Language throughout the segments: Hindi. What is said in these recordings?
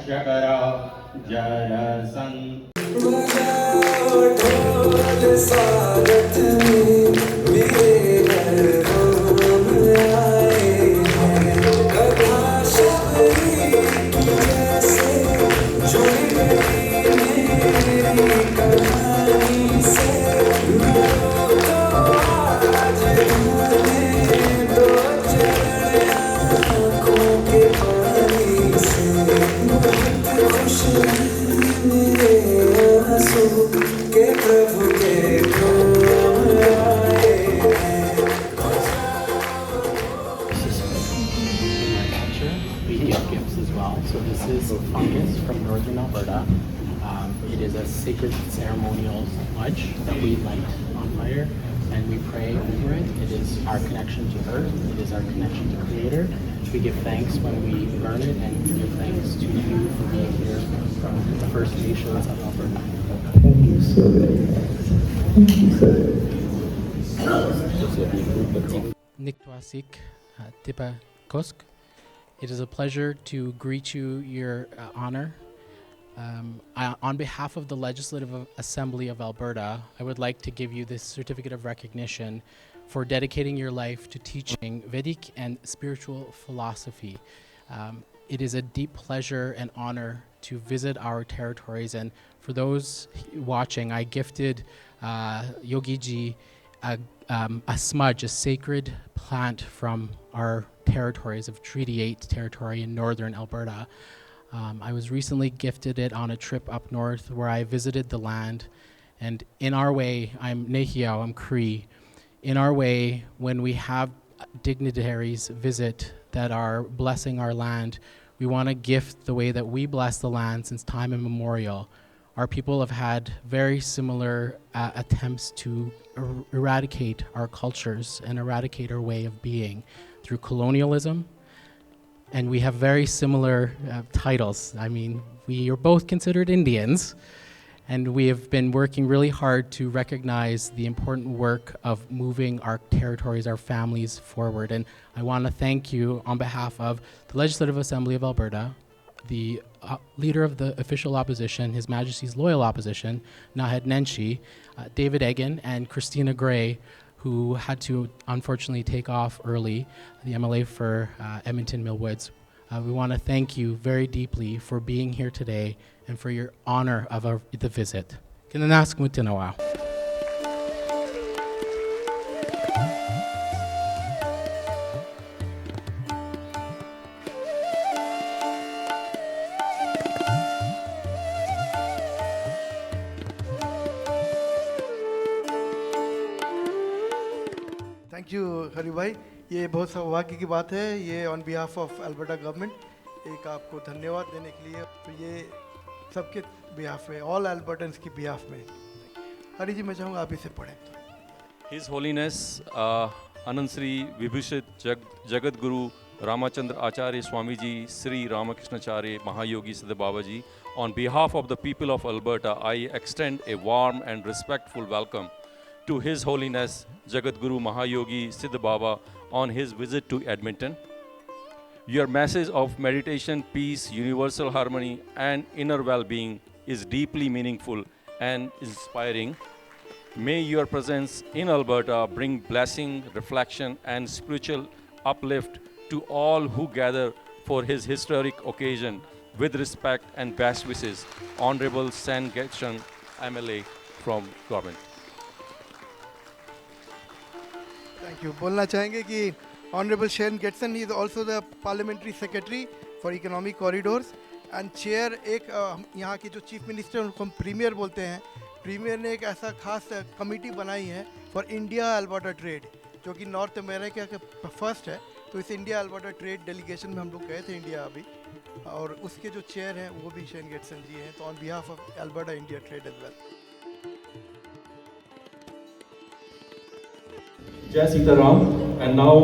शकरा जय संत सारथ में मेरे घर राम आए हैं कथा शबरी की जैसे जुड़ गई मेरी कहानी से लो तो आज मैंने दो चरण आँखों के पानी से बहुत खुश हैं मेरे आंसू के प्रभु के काम आए हैं। We give gifts as well. So this is fungus from northern Alberta. It is a sacred ceremonial smudge that we light on fire and we pray over it. It is our connection to earth. It is our connection to Creator. We give thanks when we burn it and we give thanks to you for being here from the First Nations of Alberta. Thank you so very much. Thank you so very much. Niktwasik Tipa Kosk. It is a pleasure to greet you, Your Honor. On behalf of the Legislative Assembly of Alberta, I would like to give you this certificate of recognition for dedicating your life to teaching Vedic and spiritual philosophy. It is a deep pleasure and honor to visit our territories, and for those watching, I gifted Yogi Ji a smudge, a sacred plant from our territories of Treaty 8 territory in northern Alberta. I was recently gifted it on a trip up north where I visited the land, and in our way, I'm Nehiao, I'm Cree. In our way, when we have dignitaries visit that are blessing our land, we want to gift the way that we bless the land since time immemorial. Our people have had very similar attempts to eradicate our cultures and eradicate our way of being through colonialism. And we have very similar titles. I mean, we are both considered Indians, and we have been working really hard to recognize the important work of moving our territories, our families forward. And I want to thank you on behalf of the Legislative Assembly of Alberta, the leader of the official opposition, His Majesty's loyal opposition, Naheed Nenshi, David Egan, and Christina Gray, who had to unfortunately take off early, the MLA for Edmonton Millwoods. We want to thank you very deeply for being here today and for your honor of the visit. Kinanask Mutinawa. Thank you Hari भाई, ये बहुत सौभाग्य की बात है। ये on behalf of Alberta government एक आपको धन्यवाद देने के लिए, तो ये सबके बिहाफ में, ऑल अल्बर्टन्स की बिहाफ में। हरि जी, मैं चाहूँगा आप इसे पढ़ें। His Holiness Anand Sri Vibhushit Jagat Guru Ramachandra Acharya Swami Ji Sri Ramakrishnacharya Mahayogi Siddha Baba Ji, on behalf of the people of Alberta, I extend a warm and respectful welcome to His Holiness Jagat Guru Mahayogi Siddha Baba on his visit to Edmonton. Your message of meditation, peace, universal harmony, and inner well-being is deeply meaningful and inspiring. May your presence in Alberta bring blessing, reflection, and spiritual uplift to all who gather for his historic occasion. With respect and best wishes, Honorable Sen Getchung, MLA from government. Thank you. बोलना चाहेंगे कि honourable Shane Getson is also the parliamentary secretary for economic corridors and chair एक यहाँ के जो चीफ मिनिस्टर उनको हम प्रीमियर बोलते हैं। प्रीमियर ने एक ऐसा खास कमेटी बनाई है फॉर इंडिया अल्बर्टा ट्रेड, जो कि नॉर्थ अमेरिका के फर्स्ट है। तो इस इंडिया अल्बर्टा ट्रेड डेलीगेशन में हम लोग गए थे इंडिया अभी, और उसके जो चेयर हैं वो भी शेन गेटसन जी हैं। तो on behalf of Alberta India trade as well. जय सीताराम। एंड नाउ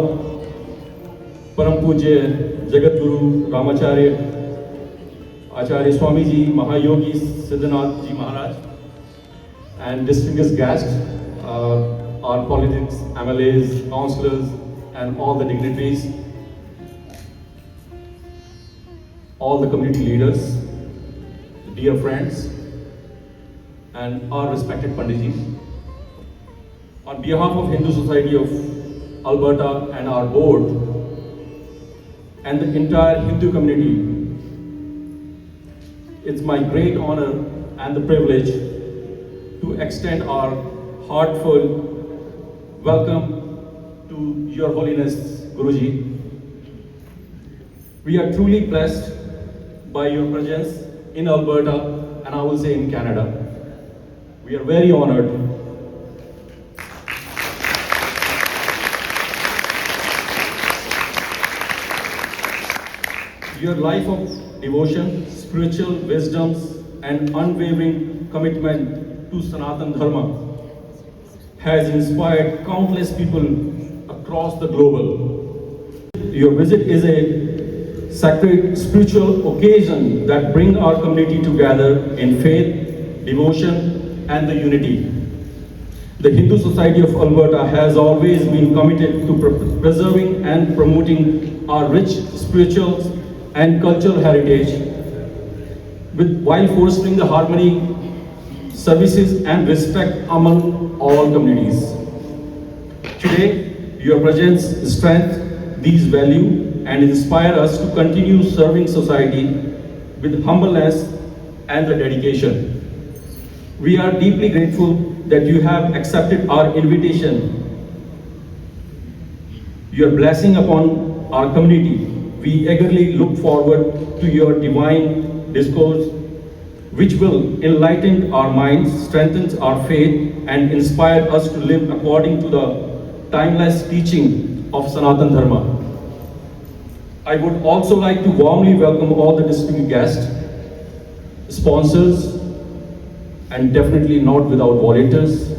परम पूज्य जगत गुरु रामाचार्य आचार्य स्वामी जी महायोगी सिद्धनाथ जी महाराज and distinguished guests, our politics, MLAs, councillors, and all the dignitaries. all the community leaders, dear friends, and our respected Panditji. On behalf of Hindu Society of Alberta and our board and the entire Hindu community, it's my great honor and the privilege to extend our heartfelt welcome to Your Holiness Guruji. We are truly blessed by your presence in Alberta and I will say in Canada. We are very honored. Your life of devotion, spiritual wisdoms, and unwavering commitment to Sanatan Dharma has inspired countless people across the globe. Your visit is a sacred spiritual occasion that brings our community together in faith, devotion, and the unity. The Hindu Society of Alberta has always been committed to preserving and promoting our rich spiritual and cultural heritage while fostering the harmony, services, and respect among all communities. Today, your presence strengthens these values and inspire us to continue serving society with humbleness and the dedication. We are deeply grateful that you have accepted our invitation. Your blessing upon our community. We eagerly look forward to your divine discourse, which will enlighten our minds, strengthen our faith, and inspire us to live according to the timeless teaching of Sanatan Dharma. I would also like to warmly welcome all the distinguished guests, sponsors, and definitely not without volunteers,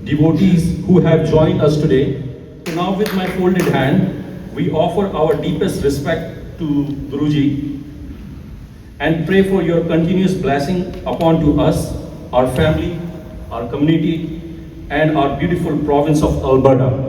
devotees who have joined us today. So now with my folded hand, we offer our deepest respect to Guruji and pray for your continuous blessing upon to us, our family, our community, and our beautiful province of Alberta.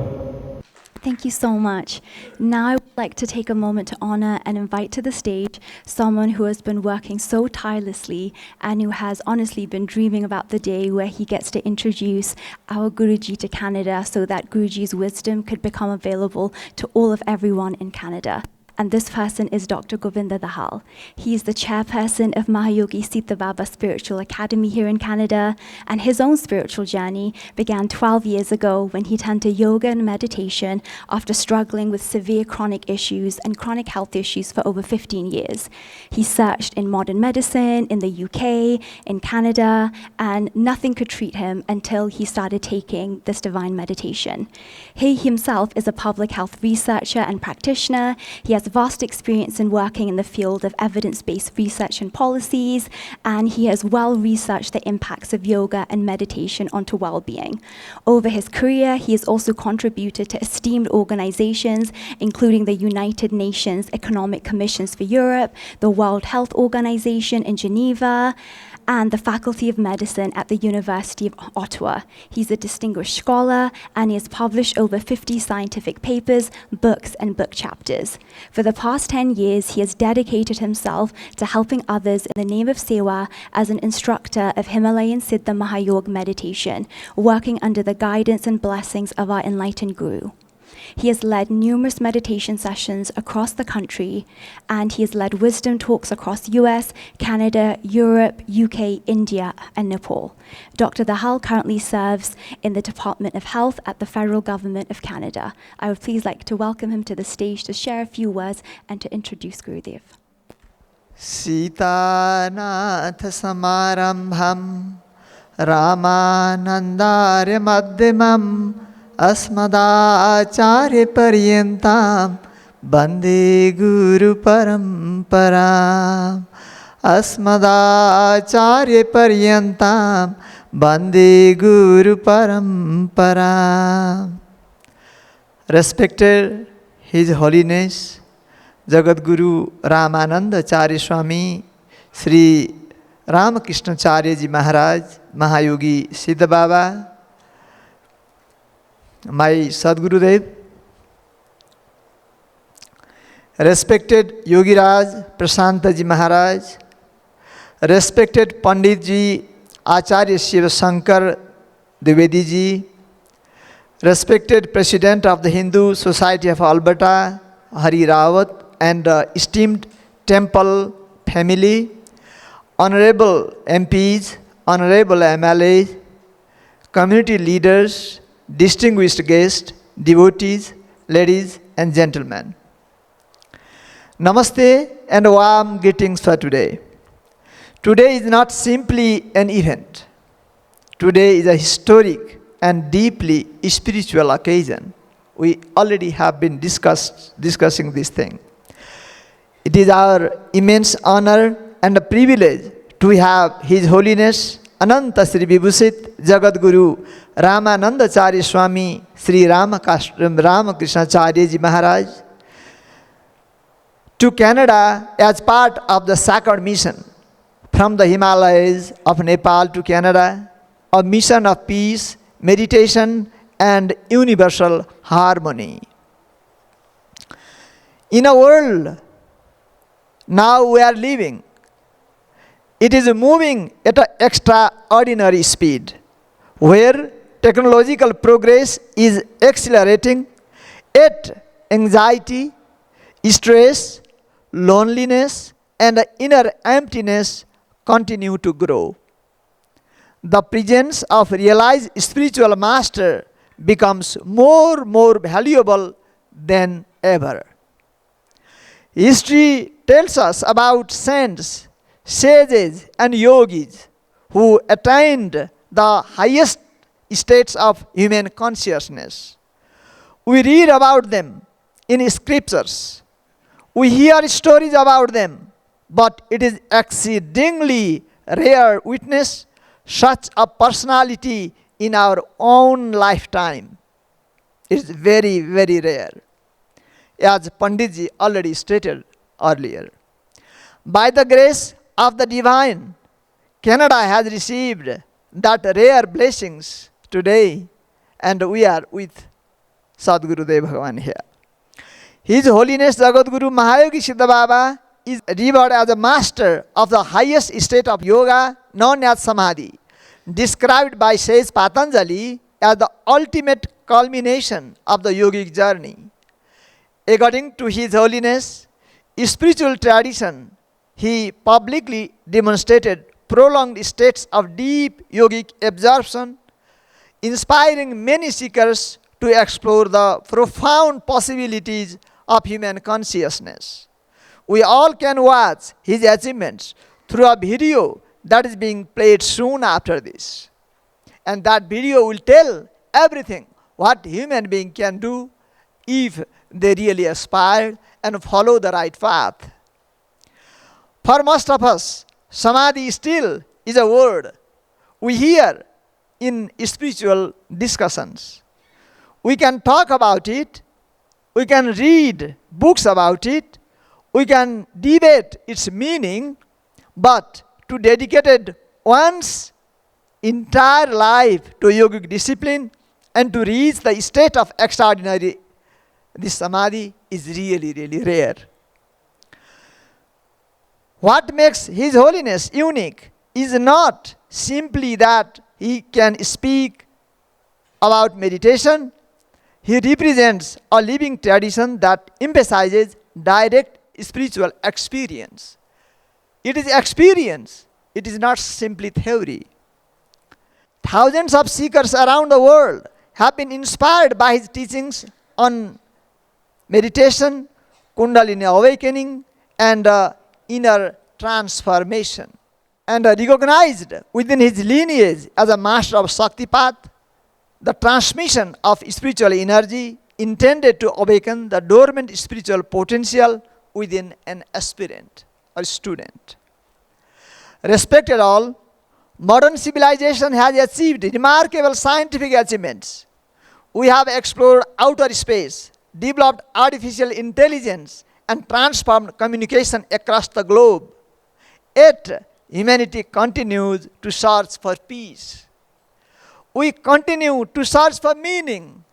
Thank you so much. Now I would like to take a moment to honor and invite to the stage someone who has been working so tirelessly and who has honestly been dreaming about the day where he gets to introduce our Guruji to Canada so that Guruji's wisdom could become available to all of everyone in Canada. And this person is Dr. Govinda Dahal. He is the chairperson of Mahayogi Sita Baba Spiritual Academy here in Canada, and his own spiritual journey began 12 years ago when he turned to yoga and meditation after struggling with severe chronic issues and chronic health issues for over 15 years. He searched in modern medicine, in the UK, in Canada, and nothing could treat him until he started taking this divine meditation. He himself is a public health researcher and practitioner. He has vast experience in working in the field of evidence-based research and policies, and he has well researched the impacts of yoga and meditation onto well-being. Over his career, he has also contributed to esteemed organizations, including the United Nations Economic Commissions for Europe, the World Health Organization in Geneva, and the Faculty of Medicine at the University of Ottawa. He's a distinguished scholar, and he has published over 50 scientific papers, books, and book chapters. For the past 10 years, he has dedicated himself to helping others in the name of Sewa as an instructor of Himalayan Siddha Mahayog meditation, working under the guidance and blessings of our enlightened Guru. He has led numerous meditation sessions across the country, and he has led wisdom talks across US, Canada, Europe, UK, India, and Nepal. Dr. Dahal currently serves in the Department of Health at the Federal Government of Canada. I would please like to welcome him to the stage to share a few words and to introduce Gurudev. Sitanath Samarambham Ramanandare Madhyamam Asmadacharya Paryantam Bande Guru Paramparam Asmadacharya Paryantam Bande Guru Paramparam. Respected His Holiness Jagadguru Ramananda Acharya Swami Sri Ramakrishna Acharya Ji Maharaj Mahayogi Siddha Baba, my Sadgurudev, respected Yogi Raj Prasantaji Maharaj, respected Pandit Ji Acharya Shiva Shankar Dwivedi Ji, respected President of the Hindu Society of Alberta, Hari Rawat, and esteemed temple family, honorable MPs, honorable MLAs, community leaders, distinguished guests, devotees, ladies and gentlemen. Namaste and warm greetings for today. Today is not simply an event. Today is a historic and deeply spiritual occasion. We already have been discussing this thing. It is our immense honor and a privilege to have His Holiness Ananta Sri Vibhushit Jagadguru Ramanandacharya Swami Sri Ramakrishnacharya Ji Maharaj to Canada as part of the sacred mission from the Himalayas of Nepal to Canada, a mission of peace, meditation and universal harmony. In a world now we are living, it is moving at an extraordinary speed, where technological progress is accelerating, yet anxiety, stress, loneliness, and inner emptiness continue to grow. The presence of realized spiritual master becomes more valuable than ever. History tells us about saints, sages and yogis who attained the highest states of human consciousness. We read about them in scriptures. We hear stories about them, but it is exceedingly rare witness such a personality in our own lifetime. It is very rare, as Panditji already stated earlier. By the grace of the divine, Canada has received that rare blessings today, and we are with Sadguru Dev Bhagavan here. His Holiness Jagadguru Mahayogi Siddha Baba is revered as a master of the highest state of yoga known as Samadhi, described by Sage Patanjali as the ultimate culmination of the yogic journey. According to His Holiness, spiritual tradition, he publicly demonstrated prolonged states of deep yogic absorption, inspiring many seekers to explore the profound possibilities of human consciousness. We all can watch his achievements through a video that is being played soon after this. And that video will tell everything what human being can do if they really aspire and follow the right path. For most of us, Samadhi still is a word we hear in spiritual discussions. We can talk about it, we can read books about it, we can debate its meaning, but to dedicate one's entire life to yogic discipline and to reach the state of extraordinary, this Samadhi is really rare. What makes His Holiness unique is not simply that he can speak about meditation. He represents a living tradition that emphasizes direct spiritual experience. It is experience, it is not simply theory. Thousands of seekers around the world have been inspired by his teachings on meditation, Kundalini awakening, and inner transformation, and recognized within his lineage as a master of Shaktipat, the transmission of spiritual energy intended to awaken the dormant spiritual potential within an aspirant or student. Respected all, modern civilization has achieved remarkable scientific achievements. We have explored outer space, developed artificial intelligence, and transformed communication across the globe. Yet, humanity continues to search for peace. We continue to search for meaning.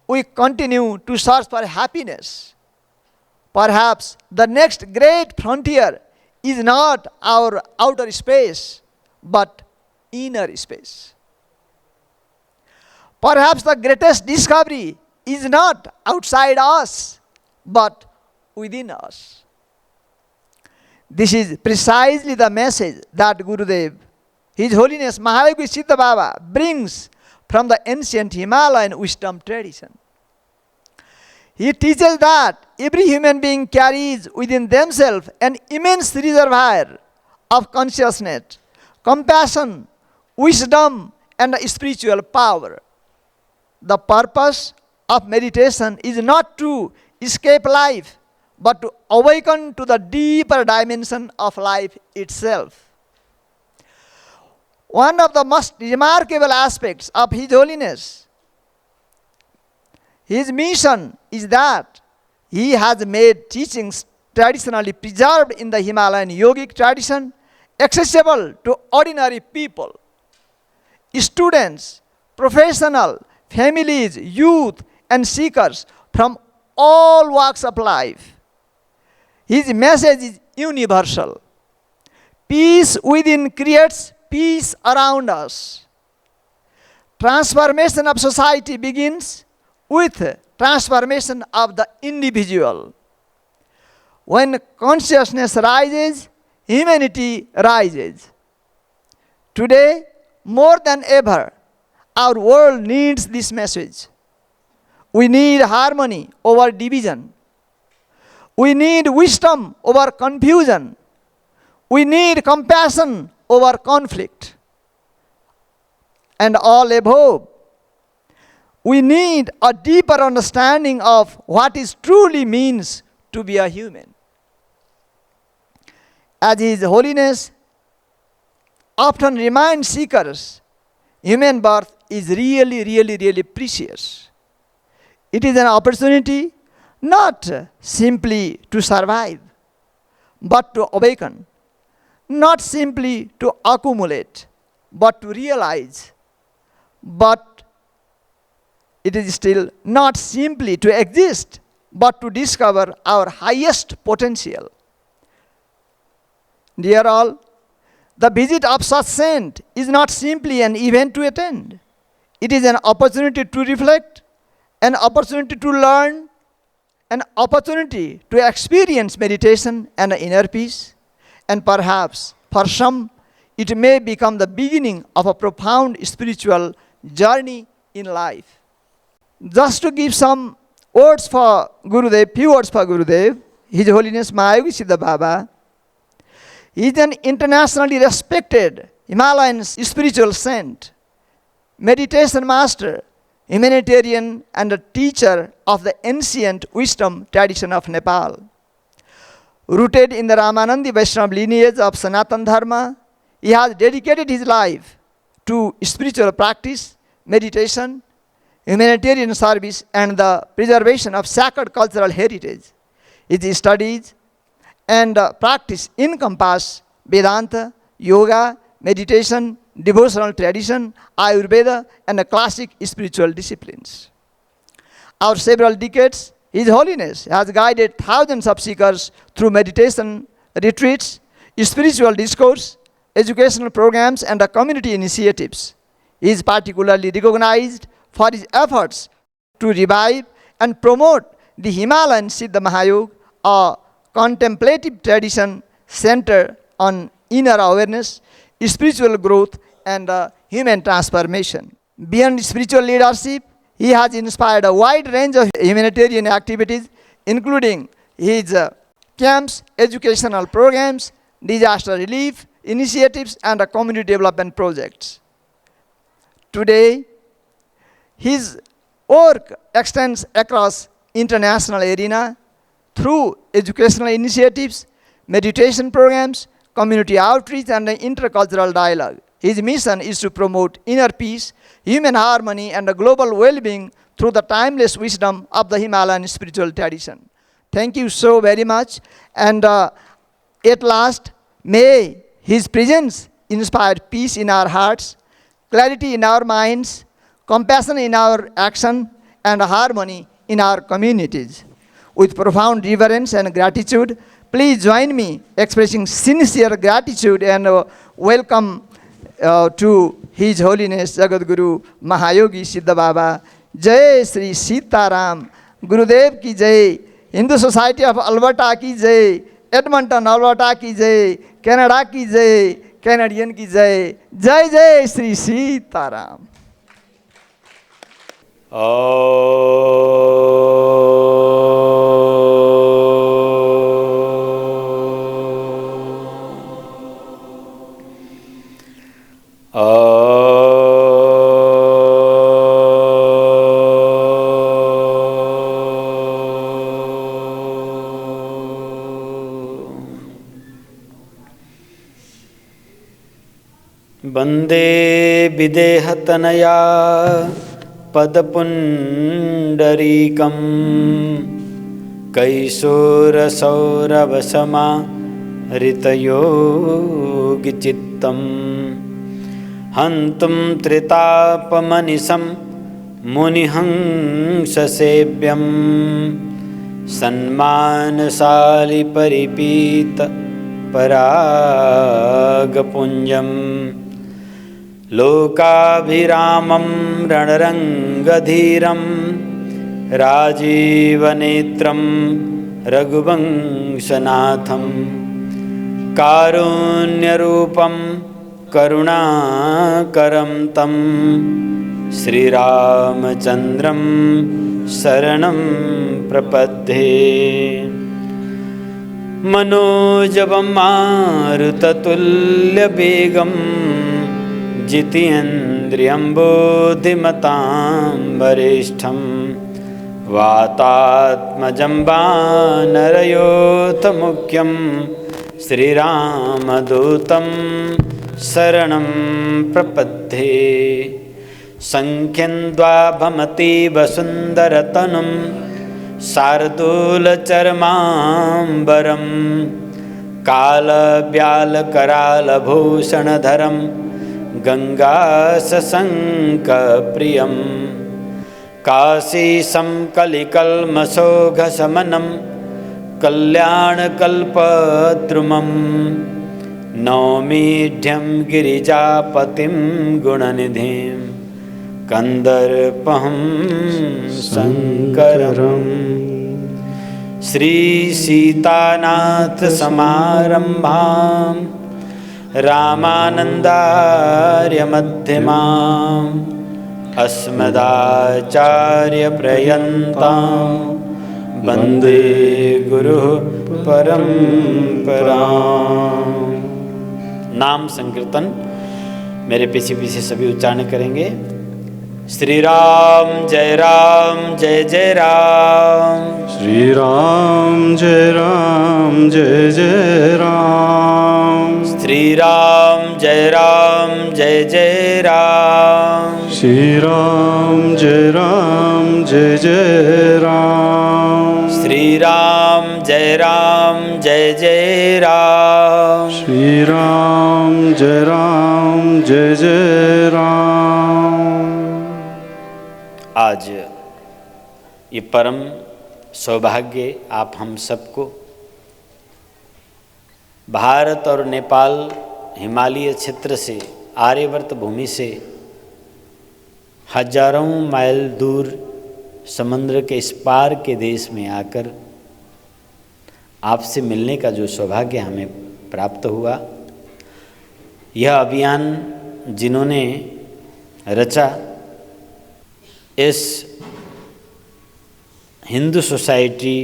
We continue to search for happiness. Perhaps the next great frontier is not our outer space, but inner space. Perhaps the greatest discovery is not outside us, but within us. This is precisely the message that Gurudev, His Holiness Mahayogi Siddha Baba, brings from the ancient Himalayan wisdom tradition. He teaches that every human being carries within themselves an immense reservoir of consciousness, compassion, wisdom, and spiritual power. The purpose of meditation is not to escape life, but to awaken to the deeper dimension of life itself. One of the most remarkable aspects of His Holiness, his mission is that he has made teachings traditionally preserved in the Himalayan yogic tradition accessible to ordinary people, students, professionals, families, youth, and seekers from all walks of life. His message is universal. Peace within creates peace around us. Transformation of society begins with transformation of the individual. When consciousness rises, humanity rises. Today, more than ever, our world needs this message. We need harmony over division. We need wisdom over confusion. We need compassion over conflict. And all above, we need a deeper understanding of what it truly means to be a human. As His Holiness often reminds seekers, human birth is really precious. It is an opportunity not simply to survive, but to awaken. Not simply to accumulate, but to realize. But it is still not simply to exist, but to discover our highest potential. Dear all, the visit of such saint is not simply an event to attend. It is an opportunity to reflect, an opportunity to learn, an opportunity to experience meditation and inner peace, and perhaps for some it may become the beginning of a profound spiritual journey in life. Just to give some words for Gurudev, few words for Gurudev, His Holiness Mahayogi Siddha Baba, he is an internationally respected Himalayan spiritual saint, meditation master, humanitarian, and a teacher of the ancient wisdom tradition of Nepal. Rooted in the Ramanandi Vaishnava lineage of Sanatana Dharma, he has dedicated his life to spiritual practice, meditation, humanitarian service, and the preservation of sacred cultural heritage. His studies and practice encompass Vedanta, yoga, meditation, devotional tradition, Ayurveda, and the classic spiritual disciplines. Over several decades, His Holiness has guided thousands of seekers through meditation retreats, spiritual discourse, educational programs, and community initiatives. He is particularly recognized for his efforts to revive and promote the Himalayan Siddha Mahayoga, a contemplative tradition centered on inner awareness, spiritual growth, and human transformation. Beyond spiritual leadership, he has inspired a wide range of humanitarian activities, including his camps, educational programs, disaster relief initiatives, and community development projects. Today, his work extends across international arena through educational initiatives, meditation programs, community outreach, and intercultural dialogue. His mission is to promote inner peace, human harmony, and global well-being through the timeless wisdom of the Himalayan spiritual tradition. Thank you so very much. And at last, may his presence inspire peace in our hearts, clarity in our minds, compassion in our action, and harmony in our communities. with profound reverence and gratitude. Please join me expressing sincere gratitude and welcome to His Holiness Jagadguru Mahayogi Siddha Baba. Jai Sri Sitaram. Gurudev ki jai. Hindu Society of Alberta ki jai. Edmonton, Alberta की जय, कनाडा की जय, कैनेडियन की जय, जय जय श्री सीताराम। वन्दे विदेहतनया पदपुण्डरीकं कैशोरसौरभसमाहृतयोगिचित्तं हन्तुं त्रितापमनिशं मुनिहंससेव्यं सन्मानशाली परिपीत परागपुञ्जम् लोकाभिरामं रणरङ्गधीरं राजीवनेत्रं रघुवंशनाथं कारुण्यरूपं करुणाकरं तं श्रीरामचन्द्रं शरणं प्रपद्ये। मनोजवं मारुततुल्यवेगं जितेन्द्रियं बुद्धिमतां वरिष्ठं वातात्मजं वानरयोधमुख्यं श्रीरामदूतं शरणं प्रपद्ये। सङ्ख्यन्द्वाभमति वसुन्दरतनुं शार्दूलचर्माम्बरं कालव्यालकरालभूषणधरं गङ्गासशङ्कप्रियं काशीशं कलिकल्मषोघशमनं कल्याणकल्पद्रुमं नौमीढ्यं गिरिजापतिं गुणनिधिं कन्दर्पं शङ्करम्। श्रीसीतानाथसमारम्भां रामानन्दार्यमध्यमाम् अस्मदाचार्यपर्यन्तां वन्दे गुरुः परम्पराम्। नाम संकीर्तन मेरे पीछे पीछे सभी उच्चारण करेंगे। श्री राम जय जय राम। श्री राम जय जय राम। श्री राम जय जय राम। श्री राम जय जय राम। श्री राम जय जय राम। श्री राम जय जय राम। आज ये परम सौभाग्य आप हम सबको भारत और नेपाल हिमालय क्षेत्र से, आर्यवर्त भूमि से हजारों माइल दूर समुद्र के इस पार के देश में आकर आपसे मिलने का जो सौभाग्य हमें प्राप्त हुआ, यह अभियान जिन्होंने रचा, इस हिंदू सोसाइटी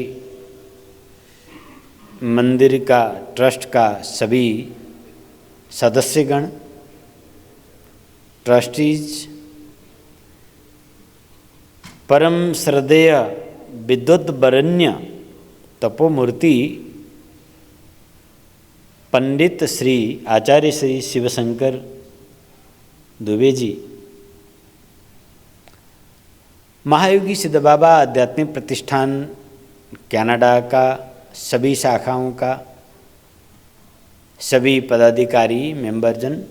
मंदिर का ट्रस्ट का सभी सदस्यगण, ट्रस्टीज, परम श्रद्धेय विद्वत वरण्य तपोमूर्ति पंडित श्री आचार्य श्री शिवशंकर दुबे जी, महायोगी सिद्ध बाबा आध्यात्मिक प्रतिष्ठान कनाडा का सभी शाखाओं का सभी पदाधिकारी मेंबरजन,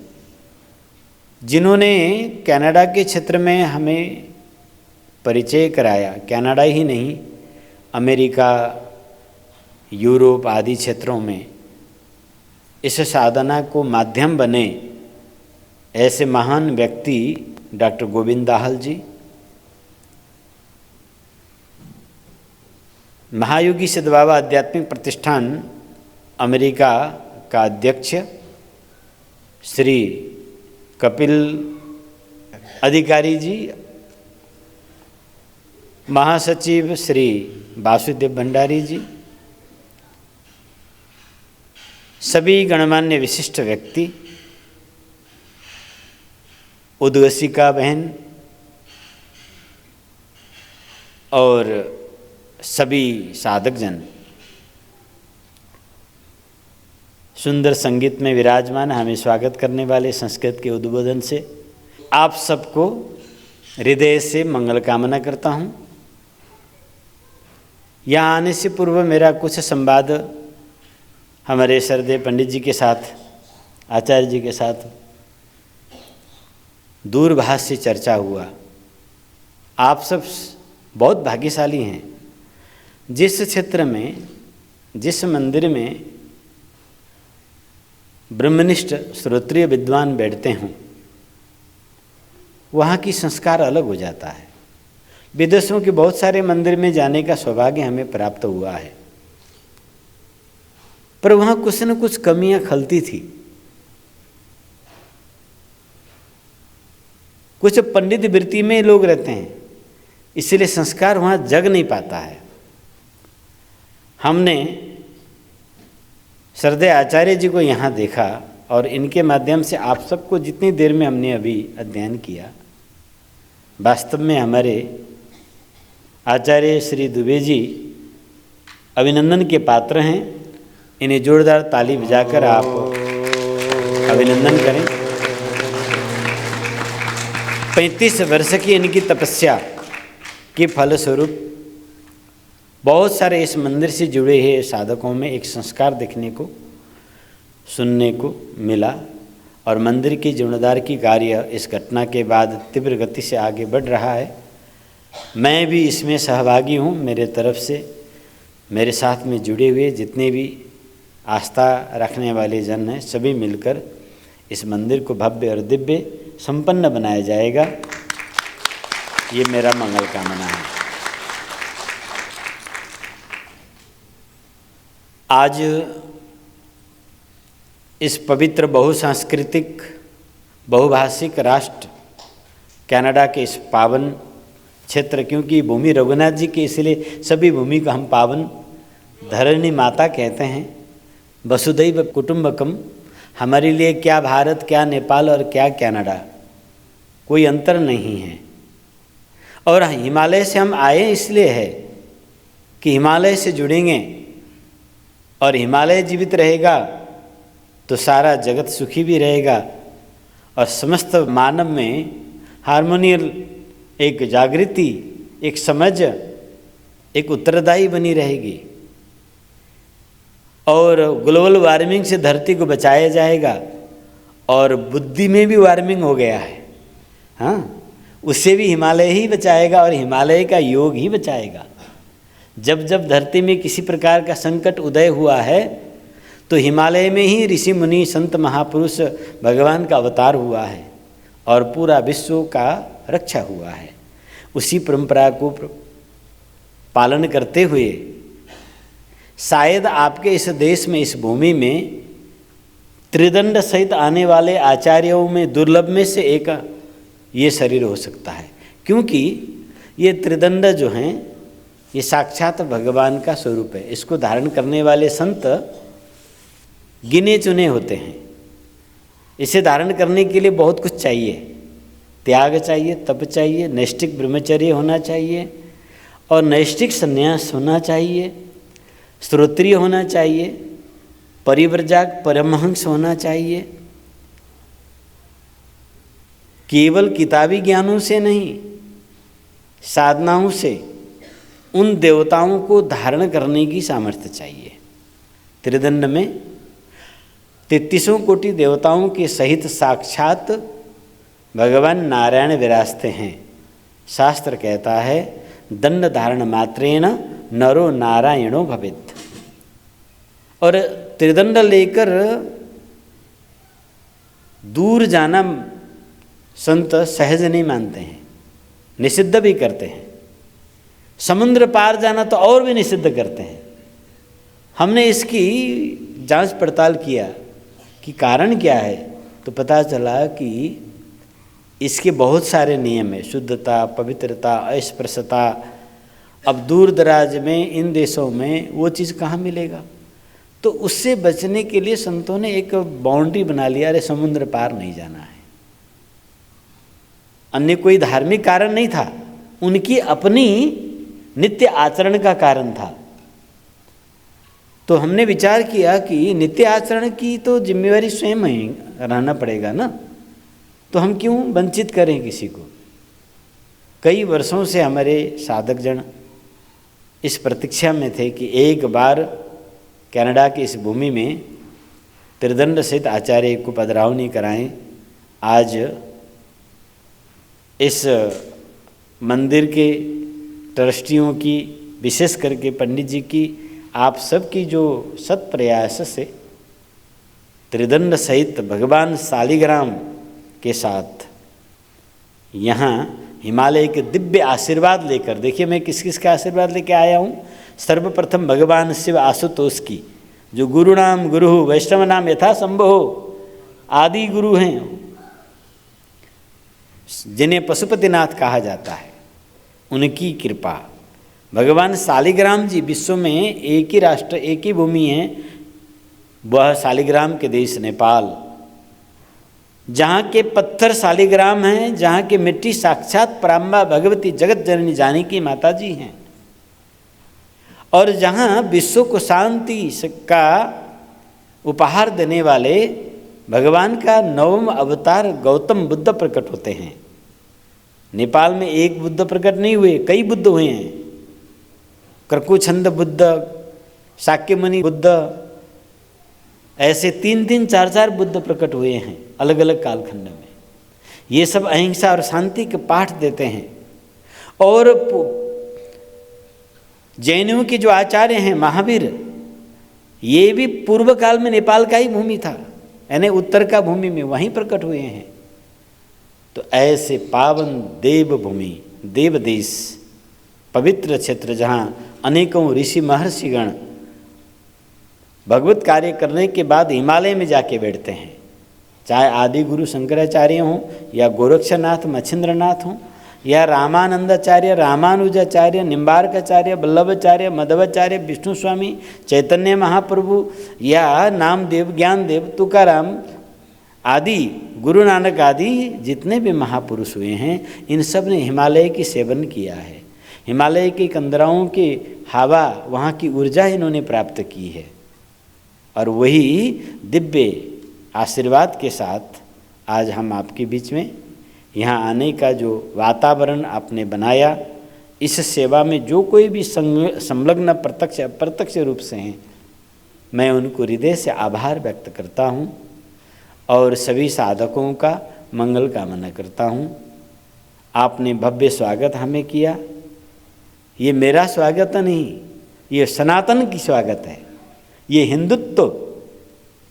जिन्होंने कनाडा के क्षेत्र में हमें परिचय कराया। कनाडा ही नहीं, अमेरिका, यूरोप आदि क्षेत्रों में इस साधना को माध्यम बने ऐसे महान व्यक्ति डॉक्टर गोविंद दाहल जी, महायोगी सिद्ध बाबा आध्यात्मिक प्रतिष्ठान अमेरिका का अध्यक्ष श्री कपिल अधिकारी जी, महासचिव श्री वासुदेव भंडारी जी, सभी गणमान्य विशिष्ट व्यक्ति, उद्घोषिका बहन और सभी साधक जन, सुंदर संगीत में विराजमान हमें स्वागत करने वाले संस्कृत के उद्बोधन से आप सबको हृदय से मंगल कामना करता हूँ। यहाँ आने से पूर्व मेरा कुछ संवाद हमारे सरदेव पंडित जी के साथ, आचार्य जी के साथ दूरभाष से चर्चा हुआ। आप सब बहुत भाग्यशाली हैं। जिस क्षेत्र में, जिस मंदिर में ब्रह्मनिष्ठ श्रोत्रिय विद्वान बैठते हों, वहाँ की संस्कार अलग हो जाता है। विदेशों के बहुत सारे मंदिर में जाने का सौभाग्य हमें प्राप्त हुआ है, पर वहाँ कुछ न कुछ कमियां खलती थी। कुछ पंडित वृत्ति में लोग रहते हैं, इसलिए संस्कार वहाँ जग नहीं पाता है। हमने श्रद्धेय आचार्य जी को यहाँ देखा और इनके माध्यम से आप सबको जितनी देर में हमने अभी अध्ययन किया, वास्तव में हमारे आचार्य श्री दुबे जी अभिनंदन के पात्र हैं। इन्हें जोरदार ताली बजाकर आप अभिनंदन करें। 35 वर्ष की इनकी तपस्या के फलस्वरूप बहुत सारे इस मंदिर से जुड़े हुए साधकों में एक संस्कार देखने को, सुनने को मिला और मंदिर की जीर्णोद्धार की कार्य इस घटना के बाद तीव्र गति से आगे बढ़ रहा है। मैं भी इसमें सहभागी हूँ। मेरे तरफ से मेरे साथ में जुड़े हुए जितने भी आस्था रखने वाले जन हैं, सभी मिलकर इस मंदिर को भव्य और दिव्य संपन्न बनाया जाएगा, ये मेरा मंगल कामना है। आज इस पवित्र बहुसांस्कृतिक बहुभाषिक राष्ट्र कनाडा के इस पावन क्षेत्र, क्योंकि भूमि रघुनाथ जी की, इसलिए सभी भूमि को हम पावन धरणी माता कहते हैं। वसुधैव कुटुंबकम, हमारे लिए क्या भारत, क्या नेपाल और क्या कनाडा, कोई अंतर नहीं है। और हिमालय से हम आए इसलिए है कि हिमालय से जुड़ेंगे और हिमालय जीवित रहेगा तो सारा जगत सुखी भी रहेगा और समस्त मानव में हार्मोनियल एक जागृति, एक समझ, एक उत्तरदायी बनी रहेगी और ग्लोबल वार्मिंग से धरती को बचाया जाएगा। और बुद्धि में भी वार्मिंग हो गया है, हाँ, उससे भी हिमालय ही बचाएगा और हिमालय का योग ही बचाएगा। जब जब धरती में किसी प्रकार का संकट उदय हुआ है तो हिमालय में ही ऋषि मुनि संत महापुरुष भगवान का अवतार हुआ है और पूरा विश्व का रक्षा हुआ है। उसी परंपरा को पालन करते हुए शायद आपके इस देश में, इस भूमि में त्रिदंड सहित आने वाले आचार्यों में दुर्लभ में से एक ये शरीर हो सकता है, क्योंकि ये त्रिदंड जो हैं ये साक्षात भगवान का स्वरूप है। इसको धारण करने वाले संत गिने चुने होते हैं। इसे धारण करने के लिए बहुत कुछ चाहिए, त्याग चाहिए, तप चाहिए, नैष्ठिक ब्रह्मचर्य होना चाहिए और नैष्ठिक संन्यास होना चाहिए, श्रोत्रिय होना चाहिए, परिव्रजक परमहंस होना चाहिए। केवल किताबी ज्ञानों से नहीं, साधनाओं से उन देवताओं को धारण करने की सामर्थ्य चाहिए। त्रिदंड में 33 कोटि देवताओं के सहित साक्षात भगवान नारायण विराजते हैं। शास्त्र कहता है दंड धारण मात्रेण नरो नारायणो भवेत्। और त्रिदंड लेकर दूर जाना संत सहज नहीं मानते हैं, निषिद्ध भी करते हैं। समुद्र पार जाना तो और भी निषिद्ध करते हैं। हमने इसकी जांच पड़ताल किया कि कारण क्या है, तो पता चला कि इसके बहुत सारे नियम हैं, शुद्धता, पवित्रता, अस्पृश्यता। अब दूर दराज में इन देशों में वो चीज़ कहाँ मिलेगा, तो उससे बचने के लिए संतों ने एक बाउंड्री बना लिया, अरे समुद्र पार नहीं जाना है। अन्य कोई धार्मिक कारण नहीं था, उनकी अपनी नित्य आचरण का कारण था। तो हमने विचार किया कि नित्य आचरण की तो जिम्मेवारी स्वयं ही रहना पड़ेगा ना, तो हम क्यों वंचित करें किसी को। कई वर्षों से हमारे साधक जन इस प्रतीक्षा में थे कि एक बार कनाडा की इस भूमि में त्रिदंड सहित आचार्य को पधरावनी कराएं। आज इस मंदिर के ट्रस्टियों की, विशेष करके पंडित जी की, आप सबकी जो सत प्रयास से त्रिदंड सहित भगवान शालिग्राम के साथ यहाँ हिमालय के दिव्य आशीर्वाद लेकर, देखिए मैं किस किस का आशीर्वाद लेके आया हूँ। सर्वप्रथम भगवान शिव आशुतोष की, जो गुरु नाम गुरु वैष्णव नाम यथा संभव आदि गुरु हैं, जिन्हें पशुपतिनाथ कहा जाता है, उनकी कृपा। भगवान शालिग्राम जी विश्व में एक ही राष्ट्र, एक ही भूमि है, वह शालिग्राम के देश नेपाल, जहाँ के पत्थर शालिग्राम हैं, जहाँ के मिट्टी साक्षात पराम्बा भगवती जगत जननी जानकी माता जी हैं, और जहाँ विश्व को शांति का उपहार देने वाले भगवान का नवम अवतार गौतम बुद्ध प्रकट होते हैं। नेपाल में एक बुद्ध प्रकट नहीं हुए, कई बुद्ध हुए हैं। कर्कुछंद बुद्ध, शाक्यमुनि बुद्ध, ऐसे 3-3, 4-4 बुद्ध प्रकट हुए हैं अलग अलग कालखंड में। ये सब अहिंसा और शांति के पाठ देते हैं। और जैनियों के जो आचार्य हैं महावीर, ये भी पूर्व काल में नेपाल का ही भूमि था, यानी उत्तर का भूमि में वहीं प्रकट हुए हैं। तो ऐसे पावन देव भूमि, देव देश, पवित्र क्षेत्र, जहाँ अनेकों ऋषि महर्षिगण भगवत कार्य करने के बाद हिमालय में जाके बैठते हैं, चाहे आदि गुरु शंकराचार्य हों, या गोरक्षनाथ मच्छिंद्रनाथ हों, या रामानंदाचार्य, रामानुजाचार्य, निम्बार्काचार्य, वल्लभाचार्य, मध्वाचार्य, विष्णु स्वामी, चैतन्य महाप्रभु, या नामदेव, ज्ञानदेव, तुकाराम आदि, गुरु नानक आदि जितने भी महापुरुष हुए हैं, इन सब ने हिमालय की सेवन किया है। हिमालय की कंदराओं के हवा, वहाँ की ऊर्जा इन्होंने प्राप्त की है, और वही दिव्य आशीर्वाद के साथ आज हम आपके बीच में यहाँ आने का जो वातावरण आपने बनाया, इस सेवा में जो कोई भी संलग्न प्रत्यक्ष अप्रत्यक्ष रूप से हैं, मैं उनको हृदय से आभार व्यक्त करता हूँ और सभी साधकों का मंगल कामना करता हूँ। आपने भव्य स्वागत हमें किया। ये मेरा स्वागत नहीं, ये सनातन की स्वागत है, ये हिंदुत्व,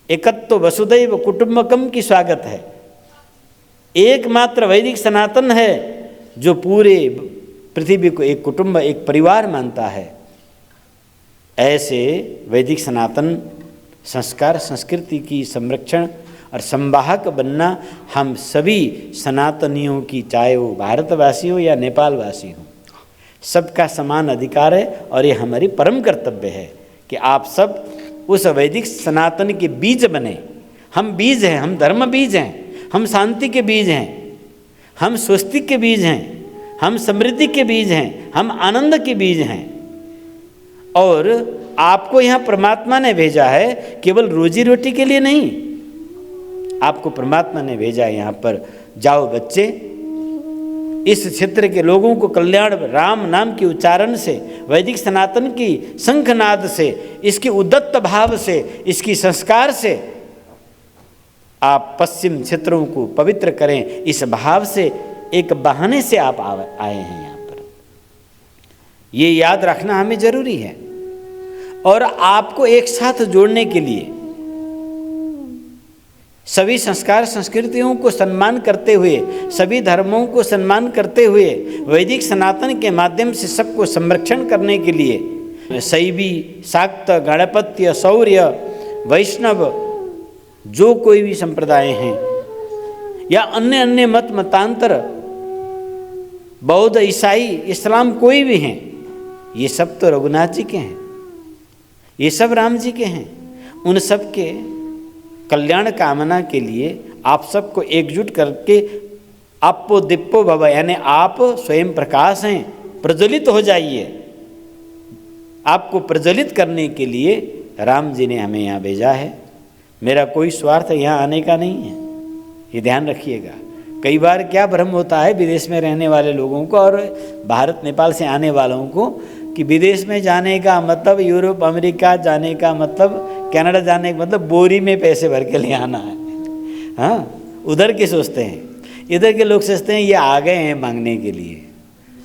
एकत्व, वसुदैव कुटुंबकम की स्वागत है। एकमात्र वैदिक सनातन है जो पूरे पृथ्वी को एक कुटुंब, एक परिवार मानता है। ऐसे वैदिक सनातन संस्कार संस्कृति की संरक्षण और संवाहक बनना हम सभी सनातनियों की, चाहे वो भारतवासी हो या नेपालवासी हो, सबका समान अधिकार है। और ये हमारी परम कर्तव्य है कि आप सब उस वैदिक सनातन के बीज बने। हम बीज हैं, हम धर्म बीज हैं, हम शांति के बीज हैं, हम स्वस्तिक के बीज हैं, हम समृद्धि के बीज हैं, हम आनंद के बीज हैं। और आपको यहाँ परमात्मा ने भेजा है केवल रोजी रोटी के लिए नहीं, आपको परमात्मा ने भेजा है यहाँ पर, जाओ बच्चे, इस क्षेत्र के लोगों को कल्याण राम नाम के उच्चारण से, वैदिक सनातन की शंखनाद से, इसके उद्दत्त भाव से, इसकी संस्कार से आप पश्चिम क्षेत्रों को पवित्र करें। इस भाव से, एक बहाने से आप आए हैं यहाँ पर। ये याद रखना हमें जरूरी है। और आपको एक साथ जोड़ने के लिए सभी संस्कार संस्कृतियों को सम्मान करते हुए, सभी धर्मों को सम्मान करते हुए, वैदिक सनातन के माध्यम से सबको संरक्षण करने के लिए शैवी, शाक्त, गणपत्य, शौर्य, वैष्णव, जो कोई भी संप्रदाय हैं या अन्य अन्य मत मतांतर, बौद्ध, ईसाई, इस्लाम, कोई भी हैं, ये सब तो रघुनाथ जी के हैं, ये सब राम जी के हैं। उन सब के कल्याण कामना के लिए आप सबको एकजुट करके आपो दिप्पो भव, यानी आप स्वयं प्रकाश हैं, प्रज्वलित हो जाइए। आपको प्रज्वलित करने के लिए राम जी ने हमें यहाँ भेजा है। मेरा कोई स्वार्थ यहाँ आने का नहीं है, ये ध्यान रखिएगा। कई बार क्या भ्रम होता है विदेश में रहने वाले लोगों को और भारत नेपाल से आने वालों को कि विदेश में जाने का मतलब, यूरोप अमेरिका जाने का मतलब, कनाडा जाने का मतलब बोरी में पैसे भर के ले आना है। हाँ, उधर के सोचते हैं। इधर के लोग सोचते हैं ये आ गए हैं मांगने के लिए,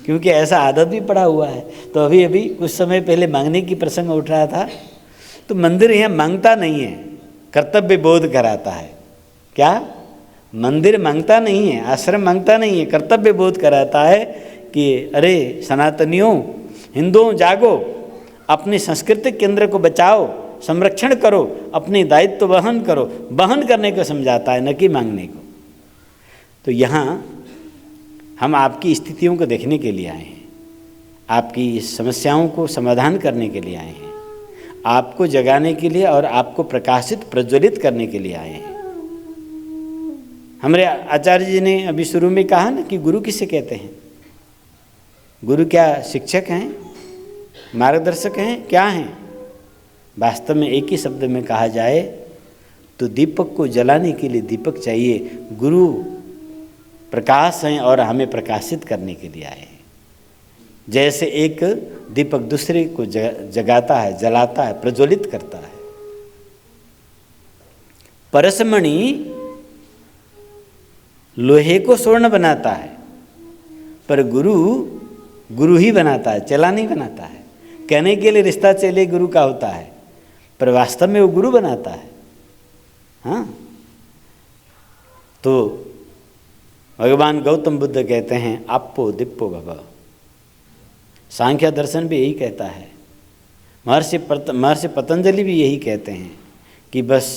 क्योंकि ऐसा आदत भी पड़ा हुआ है। तो अभी अभी कुछ समय पहले मांगने की प्रसंग उठ रहा था, तो मंदिर यहाँ मांगता नहीं है, कर्तव्य बोध कराता है। क्या? मंदिर मांगता नहीं है, आश्रम मांगता नहीं है, कर्तव्य बोध कराता है कि अरे सनातनियों, हिंदुओं, जागो, अपने सांस्कृतिक केंद्र को बचाओ, संरक्षण करो, अपने दायित्व वहन करो। वहन करने को समझाता है, न कि मांगने को। तो यहाँ हम आपकी स्थितियों को देखने के लिए आए हैं, आपकी समस्याओं को समाधान करने के लिए आए हैं, आपको जगाने के लिए और आपको प्रकाशित प्रज्वलित करने के लिए आए हैं। हमारे आचार्य जी ने अभी शुरू में कहा ना कि गुरु किसे कहते हैं? गुरु क्या शिक्षक हैं, मार्गदर्शक हैं, क्या हैं? वास्तव में एक ही शब्द में कहा जाए तो दीपक को जलाने के लिए दीपक चाहिए। गुरु प्रकाश हैं और हमें प्रकाशित करने के लिए आए हैं। जैसे एक दीपक दूसरे को जगाता है, जलाता है, प्रज्वलित करता है। परसमणि लोहे को स्वर्ण बनाता है, पर गुरु ही बनाता है, चेला नहीं बनाता है। कहने के लिए रिश्ता चेले गुरु का होता है, पर वास्तव में वो गुरु बनाता है। हाँ, तो भगवान गौतम बुद्ध कहते हैं आपो दिप्पो भव। सांख्य दर्शन भी यही कहता है, महर्षि पतंजलि भी यही कहते हैं कि बस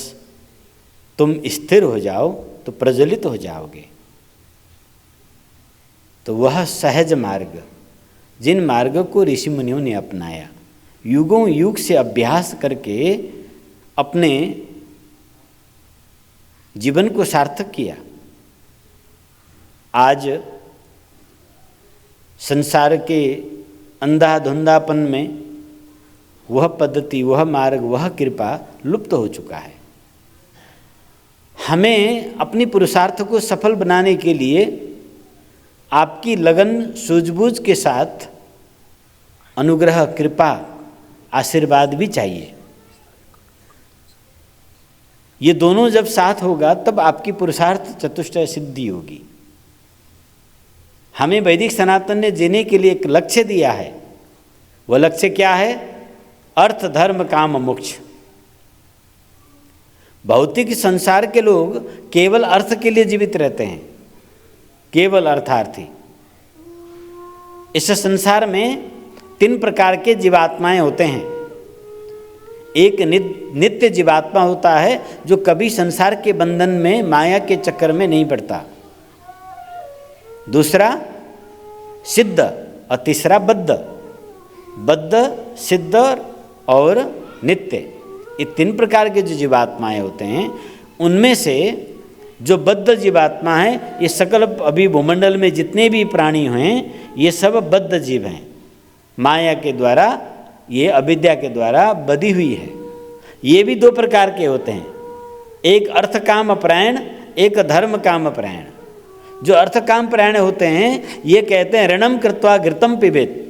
तुम स्थिर हो जाओ तो प्रज्वलित हो जाओगे। तो वह सहज मार्ग, जिन मार्गों को ऋषि मुनियों ने अपनाया, युगों युग से अभ्यास करके अपने जीवन को सार्थक किया, आज संसार के अंधाधुंधापन में वह पद्धति, वह मार्ग, वह कृपा लुप्त हो चुका है। हमें अपनी पुरुषार्थ को सफल बनाने के लिए आपकी लगन, सूझबूझ के साथ अनुग्रह, कृपा, आशीर्वाद भी चाहिए। ये दोनों जब साथ होगा तब आपकी पुरुषार्थ चतुष्टय सिद्धि होगी। हमें वैदिक सनातन ने जीने के लिए एक लक्ष्य दिया है। वह लक्ष्य क्या है? अर्थ, धर्म, काम, मोक्ष। भौतिक संसार के लोग केवल अर्थ के लिए जीवित रहते हैं, केवल अर्थार्थी। इस संसार में 3 प्रकार के जीवात्माएं होते हैं। एक नित्य जीवात्मा होता है जो कभी संसार के बंधन में, माया के चक्कर में नहीं पड़ता। दूसरा सिद्ध और तीसरा बद्ध। बद्ध, सिद्ध और नित्य, ये 3 प्रकार के जो जीवात्माएं होते हैं, उनमें से जो बद्ध जीवात्मा है, ये सकल अभी भूमंडल में जितने भी प्राणी हैं, ये सब बद्ध जीव हैं। माया के द्वारा, ये अविद्या के द्वारा बधी हुई है। ये भी 2 प्रकार के होते हैं, एक अर्थ काम परायण, एक धर्म काम परायण। जो अर्थ काम परायण होते हैं, ये कहते हैं ऋणम कृत्वा घृतम पिबेत,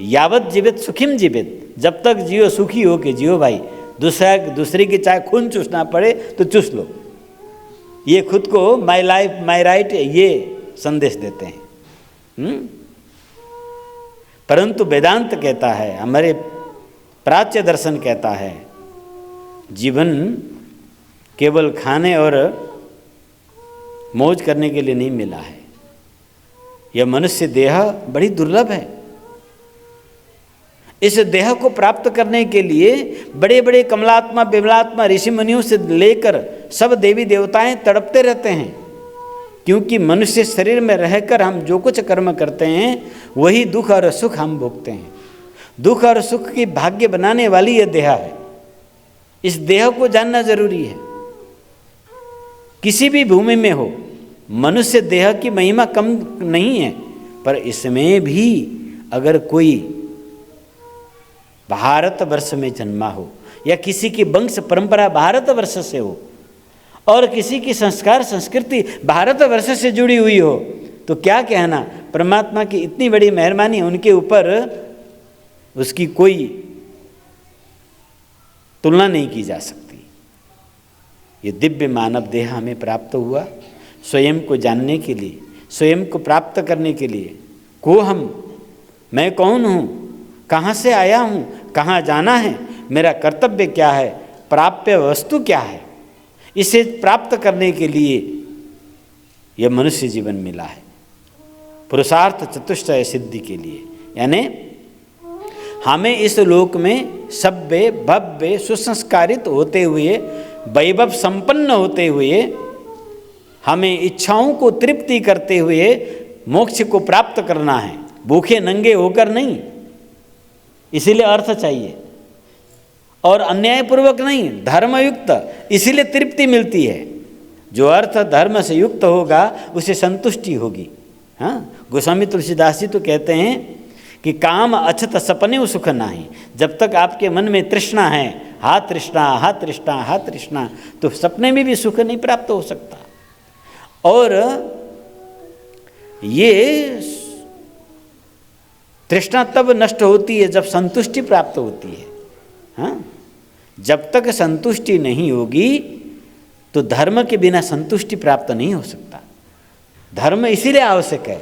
यावत जीवित सुखिम जीवित। जब तक जियो सुखी हो के जियो भाई, दूसरे की चाहे खून चूसना पड़े तो चूस लो। ये खुद को माई लाइफ माई राइट, ये संदेश देते हैं। परंतु वेदांत कहता है, हमारे प्राच्य दर्शन कहता है, जीवन केवल खाने और मौज करने के लिए नहीं मिला है। यह मनुष्य देह बड़ी दुर्लभ है। इस देह को प्राप्त करने के लिए बड़े बड़े कमलात्मा विमलात्मा ऋषि मुनियों से लेकर सब देवी देवताएं तड़पते रहते हैं, क्योंकि मनुष्य शरीर में रहकर हम जो कुछ कर्म करते हैं वही दुख और सुख हम भोगते हैं। दुख और सुख की भाग्य बनाने वाली यह देह है। इस देह को जानना जरूरी है। किसी भी भूमि में हो, मनुष्य देह की महिमा कम नहीं है, पर इसमें भी अगर कोई भारतवर्ष में जन्मा हो या किसी की वंश परंपरा भारतवर्ष से हो और किसी की संस्कार संस्कृति भारतवर्ष से जुड़ी हुई हो, तो क्या कहना, परमात्मा की इतनी बड़ी मेहरबानी उनके ऊपर, उसकी कोई तुलना नहीं की जा सकती। ये दिव्य मानव देह हमें प्राप्त हुआ स्वयं को जानने के लिए, स्वयं को प्राप्त करने के लिए। को हम, मैं कौन हूँ, कहाँ से आया हूँ, कहाँ जाना है, मेरा कर्तव्य क्या है, प्राप्य वस्तु क्या है, इसे प्राप्त करने के लिए यह मनुष्य जीवन मिला है। पुरुषार्थ चतुष्टय सिद्धि के लिए, यानी हमें इस लोक में सभ्य भव्य सुसंस्कारित होते हुए, वैभव संपन्न होते हुए, हमें इच्छाओं को तृप्ति करते हुए मोक्ष को प्राप्त करना है, भूखे नंगे होकर नहीं। इसीलिए अर्थ चाहिए और अन्यायपूर्वक नहीं, धर्मयुक्त, इसीलिए तृप्ति मिलती है। जो अर्थ धर्म से युक्त होगा उसे संतुष्टि होगी। हाँ, गोस्वामी तुलसीदास जी तो कहते हैं कि काम अछत सपने सुख नाही। जब तक आपके मन में तृष्णा है, हा तृष्णा हा तृष्णा हा तृष्णा, तो सपने में भी सुख नहीं प्राप्त हो सकता। और ये तृष्णा तब नष्ट होती है जब संतुष्टि प्राप्त होती है। हाँ, जब तक संतुष्टि नहीं होगी तो धर्म के बिना संतुष्टि प्राप्त नहीं हो सकता। धर्म इसीलिए आवश्यक है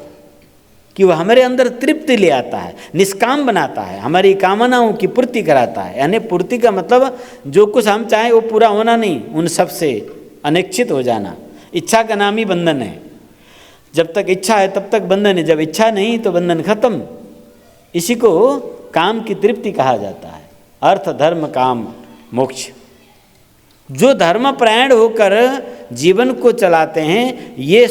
कि वह हमारे अंदर तृप्ति ले आता है, निष्काम बनाता है, हमारी कामनाओं की पूर्ति कराता है। यानी पूर्ति का मतलब जो कुछ हम चाहें वो पूरा होना नहीं, उन सब से अनिच्छित हो जाना। इच्छा का नाम ही बंधन है। जब तक इच्छा है तब तक बंधन है, जब इच्छा नहीं तो बंधन खत्म। इसी को काम की तृप्ति कहा जाता है। अर्थ धर्म काम मोक्ष। जो धर्म परायण होकर जीवन को चलाते हैं, ये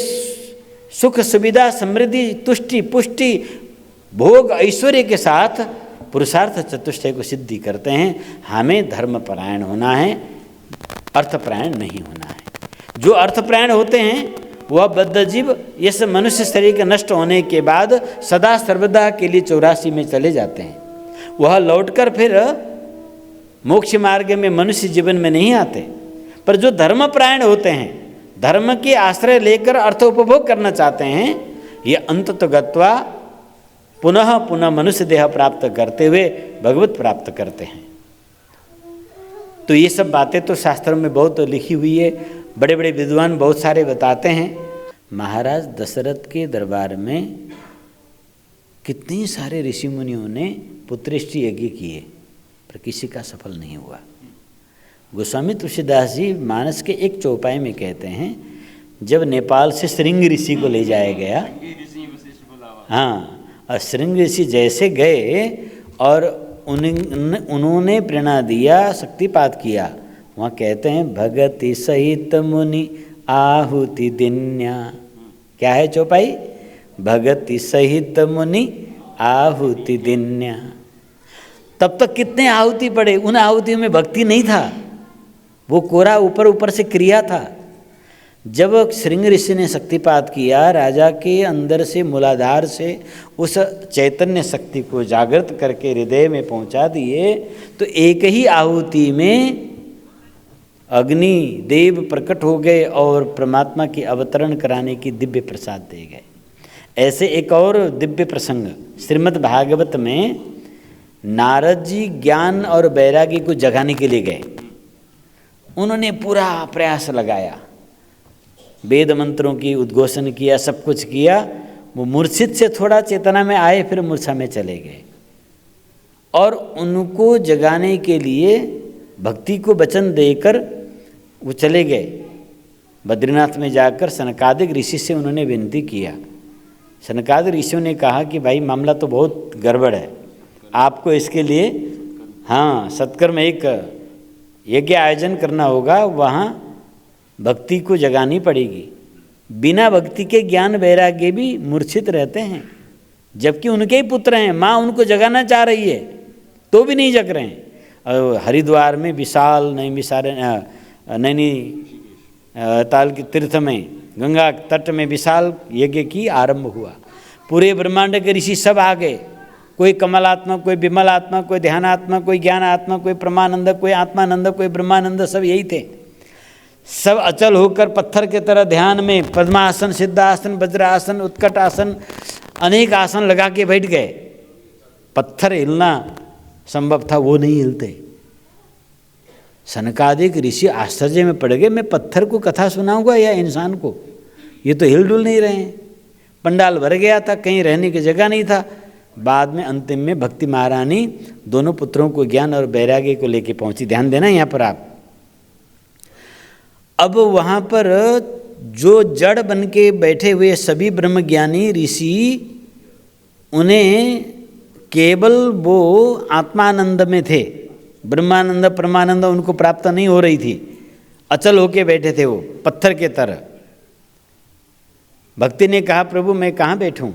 सुख सुविधा समृद्धि तुष्टि पुष्टि भोग ऐश्वर्य के साथ पुरुषार्थ चतुष्टय को सिद्धि करते हैं। हमें धर्म परायण होना है, अर्थपरायण नहीं होना है। जो अर्थपरायण होते हैं वह बद्ध जीव इस मनुष्य शरीर के नष्ट होने के बाद सदा सर्वदा के लिए 84 में चले जाते हैं। वह लौटकर फिर मोक्ष मार्ग में मनुष्य जीवन में नहीं आते। पर जो धर्मपरायण होते हैं, धर्म के आश्रय लेकर अर्थ उपभोग करना चाहते हैं, ये अंततः गत्वा पुनः पुनः मनुष्य देह प्राप्त करते हुए भगवत प्राप्त करते हैं। तो ये सब बातें तो शास्त्रों में बहुत लिखी हुई है, बड़े बड़े विद्वान बहुत सारे बताते हैं। महाराज दशरथ के दरबार में कितनी सारे ऋषि मुनियों ने पुत्रेष्टि यज्ञ किए, पर किसी का सफल नहीं हुआ। गोस्वामी तुलसीदास जी मानस के एक चौपाई में कहते हैं, जब नेपाल से श्रृंग ऋषि को ले जाया गया, हाँ, और श्रृंग ऋषि जैसे गए और उन्होंने प्रेरणा दिया, शक्तिपात किया, वहाँ कहते हैं भगति सहित मुनि आहुति दिन्या। क्या है चौपाई? भगति सहित मुनि आहुति दिन्या। तब तक कितने आहुति पड़े, उन आहुतियों में भक्ति नहीं था, वो कोरा ऊपर ऊपर से क्रिया था। जब श्रृंग ऋषि ने शक्तिपात किया, राजा के अंदर से मूलाधार से उस चैतन्य शक्ति को जागृत करके हृदय में पहुंचा दिए, तो एक ही आहुति में अग्नि देव प्रकट हो गए और परमात्मा की अवतरण कराने की दिव्य प्रसाद दे गए। ऐसे एक और दिव्य प्रसंग श्रीमद् भागवत में, नारद जी ज्ञान और वैरागी को जगाने के लिए गए। उन्होंने पूरा प्रयास लगाया, वेद मंत्रों की उद्घोषण किया, सब कुछ किया, वो मूर्छित से थोड़ा चेतना में आए, फिर मूर्छा में चले गए। और उनको जगाने के लिए भक्ति को वचन देकर वो चले गए। बद्रीनाथ में जाकर सनकादिक ऋषि से उन्होंने विनती किया। सनकादिक ऋषियों ने कहा कि भाई मामला तो बहुत गड़बड़ है, आपको इसके लिए हाँ सत्कर्म एक यज्ञ आयोजन करना होगा, वहाँ भक्ति को जगानी पड़ेगी। बिना भक्ति के ज्ञान वैराग्य भी मूर्छित रहते हैं, जबकि उनके ही पुत्र हैं। माँ उनको जगाना चाह रही है तो भी नहीं जग रहे हैं। और हरिद्वार में विशाल ताल के तीर्थ में गंगा तट में विशाल यज्ञ की आरंभ हुआ। पूरे ब्रह्मांड के ऋषि सब आ गए, कोई कमलात्मा, कोई विमल आत्मा, कोई ध्यानात्मा, कोई ज्ञान आत्मा, कोई परमानंद, कोई आत्मानंद, कोई ब्रह्मानंद, सब यही थे। सब अचल होकर पत्थर के तरह ध्यान में पद्मासन, सिद्धासन, वज्रासन, उत्कट आसन, अनेक आसन लगा के बैठ गए। पत्थर हिलना संभव था, वो नहीं हिलते। सनकादिक ऋषि आश्चर्य में पड़ गए, मैं पत्थर को कथा सुनाऊंगा या इंसान को, ये तो हिल डुल नहीं रहे हैं। पंडाल भर गया था, कहीं रहने की जगह नहीं था। बाद में अंतिम में भक्ति महारानी दोनों पुत्रों को ज्ञान और वैराग्य को लेके पहुंची। ध्यान देना यहाँ पर आप। अब वहाँ पर जो जड़ बन के बैठे हुए सभी ब्रह्मज्ञानी ऋषि, उन्हें केवल वो आत्मानंद में थे, ब्रह्मानंद परमानंद उनको प्राप्त नहीं हो रही थी। अचल होके बैठे थे वो पत्थर के तरह। भक्ति ने कहा प्रभु मैं कहाँ बैठूं?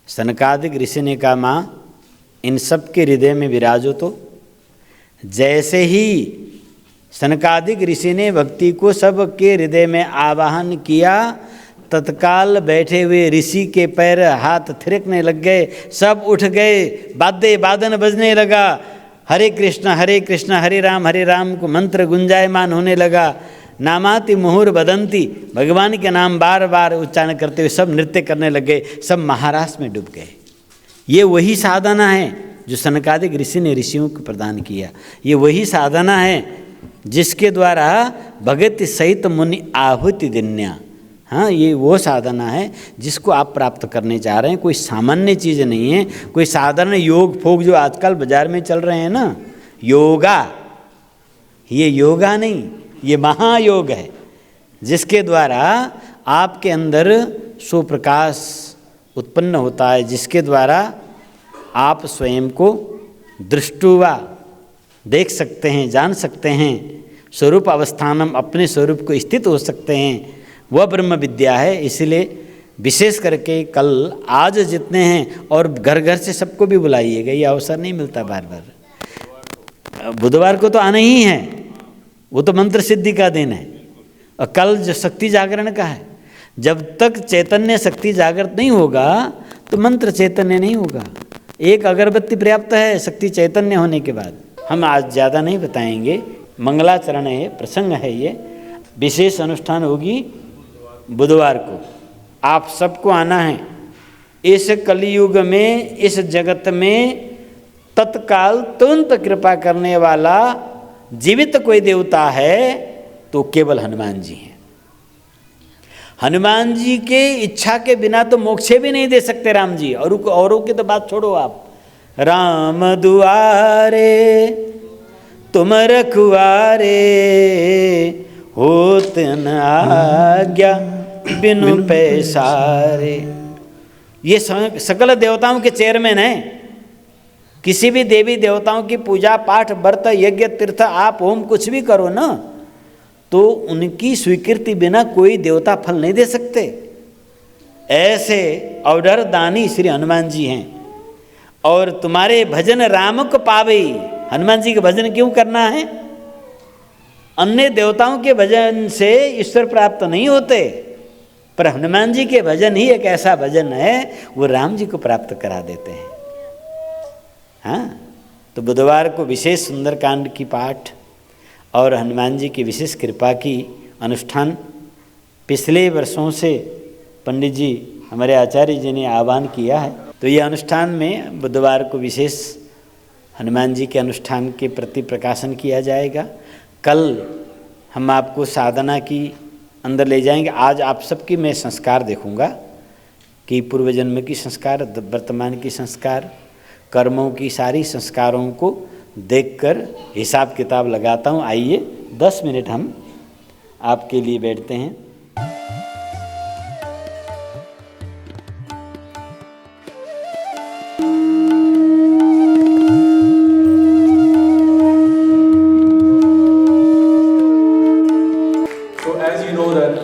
सनकादिक ऋषि ने कहा माँ इन सब के हृदय में विराजो। तो जैसे ही सनकादिक ऋषि ने भक्ति को सबके हृदय में आवाहन किया, तत्काल बैठे हुए ऋषि के पैर हाथ थिरकने लग गए, सब उठ गए, वाद्य वादन बजने लगा, हरे कृष्ण हरे राम को मंत्र गुंजायमान होने लगा। नामाति मुहुर बदंती, भगवान के नाम बार बार उच्चारण करते हुए सब नृत्य करने लग गए, सब महारास में डूब गए। ये वही साधना है जो सनकादिक ऋषि ने ऋषियों को प्रदान किया। ये वही साधना है जिसके द्वारा भगत सहित मुनि आहुति दिन्या। हाँ, ये वो साधना है जिसको आप प्राप्त करने जा रहे हैं। कोई सामान्य चीज़ नहीं है, कोई साधारण योग फोग जो आजकल बाजार में चल रहे हैं ना, योगा, ये योगा नहीं, ये महायोग है, जिसके द्वारा आपके अंदर स्वप्रकाश उत्पन्न होता है, जिसके द्वारा आप स्वयं को दृष्टुवा देख सकते हैं, जान सकते हैं, स्वरूप अवस्थानम अपने स्वरूप को स्थित हो सकते हैं। वह ब्रह्म विद्या है। इसलिए विशेष करके कल आज जितने हैं और घर घर से सबको भी बुलाइएगा, ये अवसर नहीं मिलता बार बार। बुधवार को तो आना ही है, वो तो मंत्र सिद्धि का दिन है। और कल जो शक्ति जागरण का है, जब तक चैतन्य शक्ति जागृत नहीं होगा तो मंत्र चैतन्य नहीं होगा। एक अगरबत्ती पर्याप्त है शक्ति चैतन्य होने के बाद। हम आज ज़्यादा नहीं बताएंगे, मंगलाचरण है, प्रसंग है, ये विशेष अनुष्ठान होगी बुधवार को। आप सबको आना है। इस कलयुग में, इस जगत में तत्काल तुरंत कृपा करने वाला जीवित कोई देवता है तो केवल हनुमान जी हैं। हनुमान जी के इच्छा के बिना तो मोक्षे भी नहीं दे सकते राम जी। औरों की तो बात छोड़ो आप। राम दुआरे तुम रखवारे, होत न आज्ञा बिनु पैसारे। ये सकल देवताओं के चेयरमैन हैं। किसी भी देवी देवताओं की पूजा पाठ व्रत यज्ञ तीर्थ आप होम कुछ भी करो ना, तो उनकी स्वीकृति बिना कोई देवता फल नहीं दे सकते। ऐसे अवधर दानी श्री हनुमान जी हैं। और तुम्हारे भजन राम को पावे, हनुमान जी के भजन क्यों करना है? अन्य देवताओं के भजन से ईश्वर प्राप्त नहीं होते, पर हनुमान जी के भजन ही एक ऐसा भजन है वो राम जी को प्राप्त करा देते हैं। हाँ, तो बुधवार को विशेष सुंदरकांड की पाठ और हनुमान जी की विशेष कृपा की अनुष्ठान पिछले वर्षों से पंडित जी हमारे आचार्य जी ने आह्वान किया है। तो ये अनुष्ठान में बुधवार को विशेष हनुमान जी के अनुष्ठान के प्रति प्रकाशन किया जाएगा। कल हम आपको साधना की अंदर ले जाएंगे। आज आप सबकी मैं संस्कार देखूंगा, कि पूर्व जन्म की संस्कार, वर्तमान की संस्कार, कर्मों की सारी संस्कारों को देखकर हिसाब किताब लगाता हूँ। आइए 10 मिनट हम आपके लिए बैठते हैं। So as you know that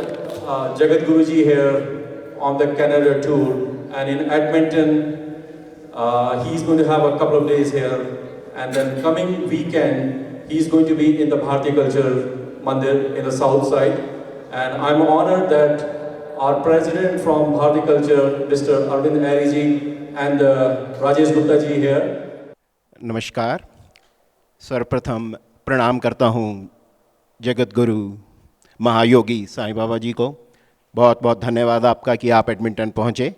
Jagat Guruji here on the Canada tour, and in Edmonton, he's going to have a couple of days here, and then coming weekend, he's going to be in the Bharati Culture Mandir in the south side, and I'm honored that our president from Bharati Culture, Mr. Arvind Airiji, and Rajesh Gupta ji here. नमस्कार। सर्वप्रथम प्रणाम करता हूँ जगत गुरु महायोगी साईं बाबा जी को। बहुत बहुत धन्यवाद आपका कि आप एडमिंटन पहुँचे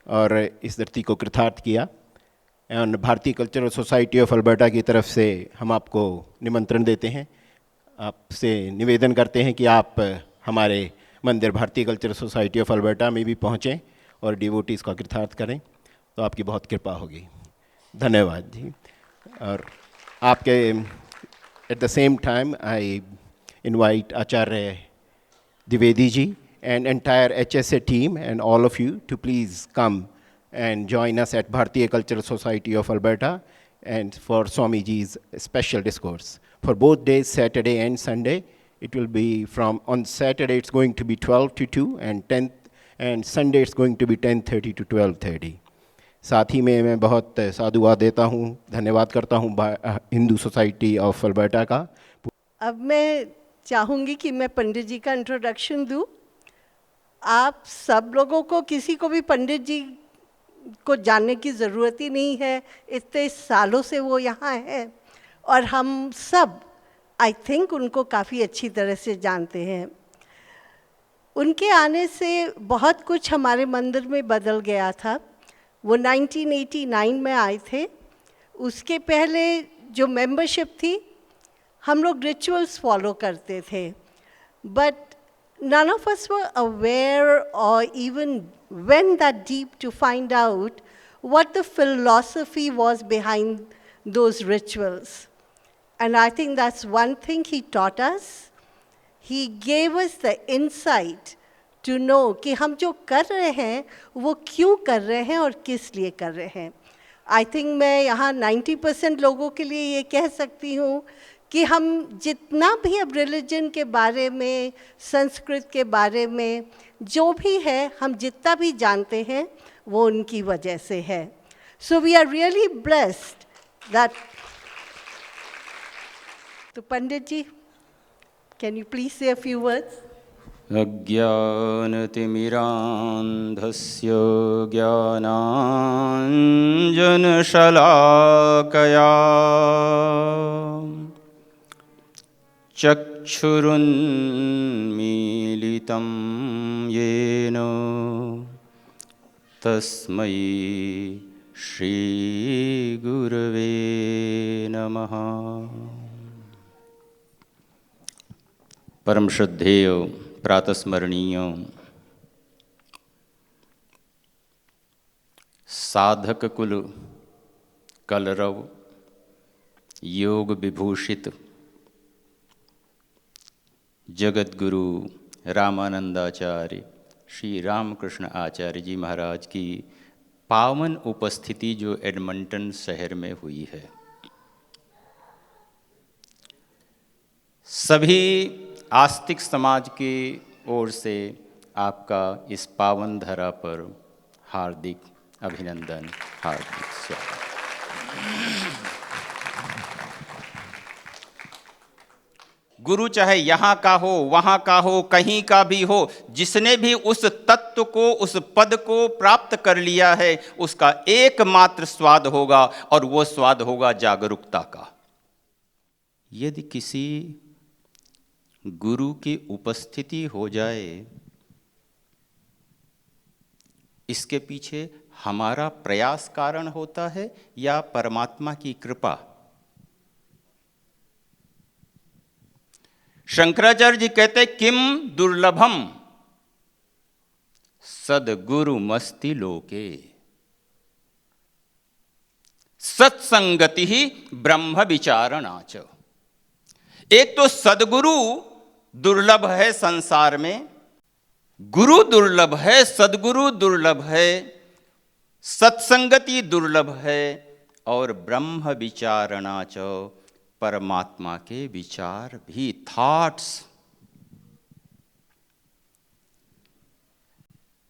और इस धरती को कृतार्थ किया। एंड भारतीय कल्चरल सोसाइटी ऑफ अल्बर्टा की तरफ से हम आपको निमंत्रण देते हैं, आपसे निवेदन करते हैं कि आप हमारे मंदिर भारतीय कल्चरल सोसाइटी ऑफ अल्बर्टा में भी पहुँचें और डिवोटीज़ का कृतार्थ करें, तो आपकी बहुत कृपा होगी। धन्यवाद जी। और आपके at the same time I invite Acharya Dwivedi ji and entire HSA team and all of you to please come and join us at Bharatiya Cultural Society of Alberta and for Swamiji's special discourse. For both days, Saturday and Sunday, it will be from, on Saturday it's going to be 12 to 2 and Sunday it's going to be 10:30 to 12:30. साथ ही में मैं बहुत साधुवाद देता हूँ, धन्यवाद करता हूँ हिंदू सोसाइटी ऑफ अल्बर्टा का। अब मैं चाहूँगी कि मैं पंडित जी का इंट्रोडक्शन दूँ। आप सब लोगों को, किसी को भी पंडित जी को जानने की ज़रूरत ही नहीं है, इतने सालों से वो यहाँ है और हम सब आई थिंक उनको काफ़ी अच्छी तरह से जानते हैं। उनके आने से बहुत कुछ हमारे मंदिर में बदल गया था। वो 1989 में आए थे। उसके पहले जो मेंबरशिप थी, हम लोग रिचुअल्स फॉलो करते थे, but none of us were aware or even went that deep to find out what the philosophy was behind those rituals. And I think that's one thing he taught us. He gave us the insight to know कि हम जो कर रहे हैं वो क्यों कर रहे हैं और किस लिए कर रहे हैं। I think मैं यहाँ 90% लोगों के लिए ये कह सकती हूँ कि हम जितना भी अब रिलीजन के बारे में, संस्कृत के बारे में जो भी है, हम जितना भी जानते हैं वो उनकी वजह से है। So we are really blessed that. तो Pandit ji, can you please say a few words? अज्ञानतिमिरान्धस्य ज्ञानाञ्जनशलाकया चक्षुरुन्मीलितं येन तस्मै श्रीगुरवे नमः। परम श्रद्धेय प्रातस्मरणीय साधक कुल कलरव योग विभूषित जगत गुरु रामानंदाचार्य श्री रामकृष्ण आचार्य जी महाराज की पावन उपस्थिति जो एडमंटन शहर में हुई है, सभी आस्तिक समाज की ओर से आपका इस पावन धरा पर हार्दिक अभिनंदन, हार्दिक स्वागत। गुरु चाहे यहाँ का हो, वहाँ का हो, कहीं का भी हो, जिसने भी उस तत्व को, उस पद को प्राप्त कर लिया है, उसका एकमात्र स्वाद होगा और वो स्वाद होगा जागरूकता का। यदि किसी गुरु की उपस्थिति हो जाए, इसके पीछे हमारा प्रयास कारण होता है या परमात्मा की कृपा? शंकराचार्य जी कहते किम दुर्लभम सदगुरु मस्ति लोके, सत्संगति ही ब्रह्म विचारणाच। एक तो सदगुरु दुर्लभ है संसार में, गुरु दुर्लभ है, सदगुरु दुर्लभ है, सत्संगति दुर्लभ है, और ब्रह्म विचारणाच, परमात्मा के विचार भी, थॉट्स।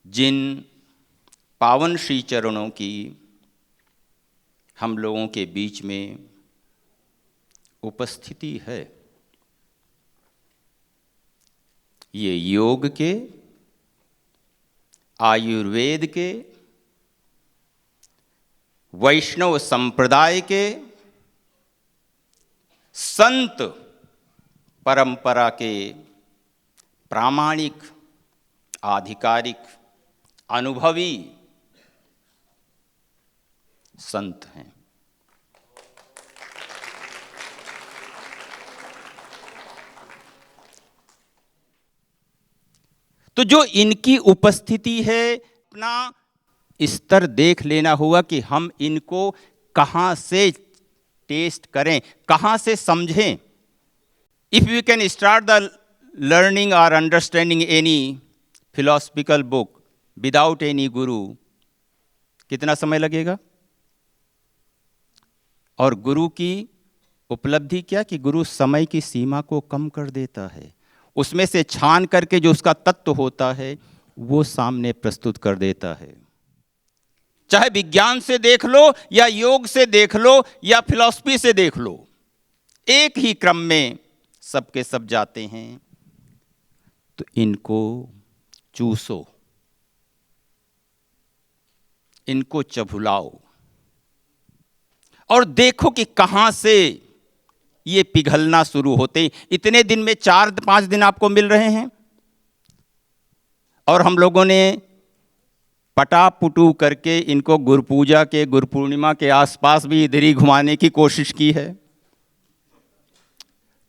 जिन पावन श्री चरणों की हम लोगों के बीच में उपस्थिति है, ये योग के, आयुर्वेद के, वैष्णव संप्रदाय के, संत परंपरा के प्रामाणिक, आधिकारिक, अनुभवी संत हैं। तो जो इनकी उपस्थिति है, अपना स्तर देख लेना होगा कि हम इनको कहाँ से टेस्ट करें, कहाँ से समझें। If you can start the learning और understanding any philosophical book without any guru, कितना समय लगेगा? और गुरु की उपलब्धि क्या कि गुरु समय की सीमा को कम कर देता है, उसमें से छान करके जो उसका तत्व होता है वो सामने प्रस्तुत कर देता है। चाहे विज्ञान से देख लो या योग से देख लो या फिलॉसफी से देख लो, एक ही क्रम में सबके सब जाते हैं। तो इनको चूसो, इनको चबुलाओ और देखो कि कहां से ये पिघलना शुरू होते। इतने दिन में 4-5 दिन आपको मिल रहे हैं और हम लोगों ने पटापुटू करके इनको गुरु पूजा के, गुरु पूर्णिमा के आसपास भी इधर ही घुमाने की कोशिश की है।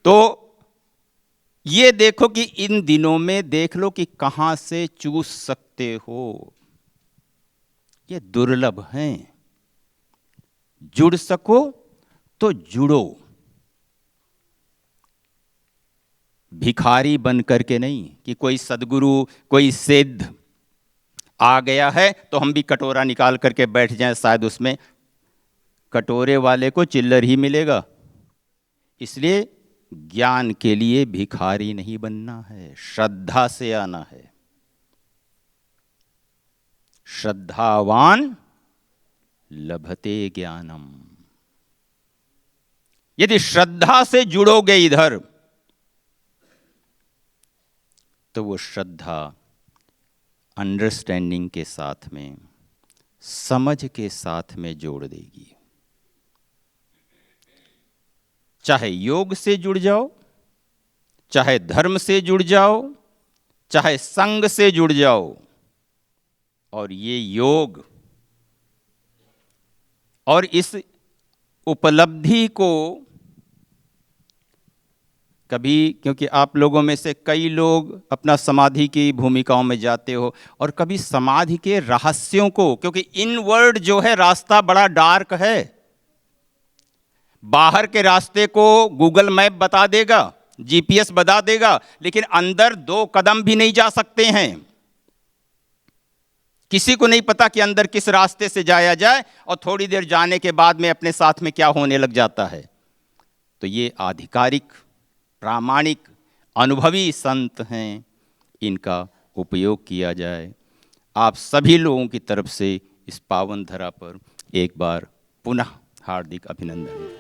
तो ये देखो कि इन दिनों में देख लो कि कहां से चूस सकते हो। ये दुर्लभ हैं। जुड़ सको तो जुड़ो, भिखारी बन करके नहीं कि कोई सदगुरु, कोई सिद्ध आ गया है तो हम भी कटोरा निकाल करके बैठ जाएं, शायद उसमें कटोरे वाले को चिल्लर ही मिलेगा। इसलिए ज्ञान के लिए भिखारी नहीं बनना है, श्रद्धा से आना है। श्रद्धावान लभते ज्ञानम। यदि श्रद्धा से जुड़ोगे इधर तो वो श्रद्धा अंडरस्टैंडिंग के साथ में, समझ के साथ में जोड़ देगी। चाहे योग से जुड़ जाओ, चाहे धर्म से जुड़ जाओ, चाहे संघ से जुड़ जाओ, और ये योग और इस उपलब्धि को कभी, क्योंकि आप लोगों में से कई लोग अपना समाधि की भूमिकाओं में जाते हो और कभी समाधि के रहस्यों को, क्योंकि इनवर्ड जो है रास्ता बड़ा डार्क है। बाहर के रास्ते को गूगल मैप बता देगा, जीपीएस बता देगा, लेकिन अंदर 2 कदम भी नहीं जा सकते हैं। किसी को नहीं पता कि अंदर किस रास्ते से जाया जाए, और थोड़ी देर जाने के बाद में अपने साथ में क्या होने लग जाता है। तो ये आधिकारिक, प्रामाणिक, अनुभवी संत हैं, इनका उपयोग किया जाए। आप सभी लोगों की तरफ से इस पावन धरा पर एक बार पुनः हार्दिक अभिनंदन।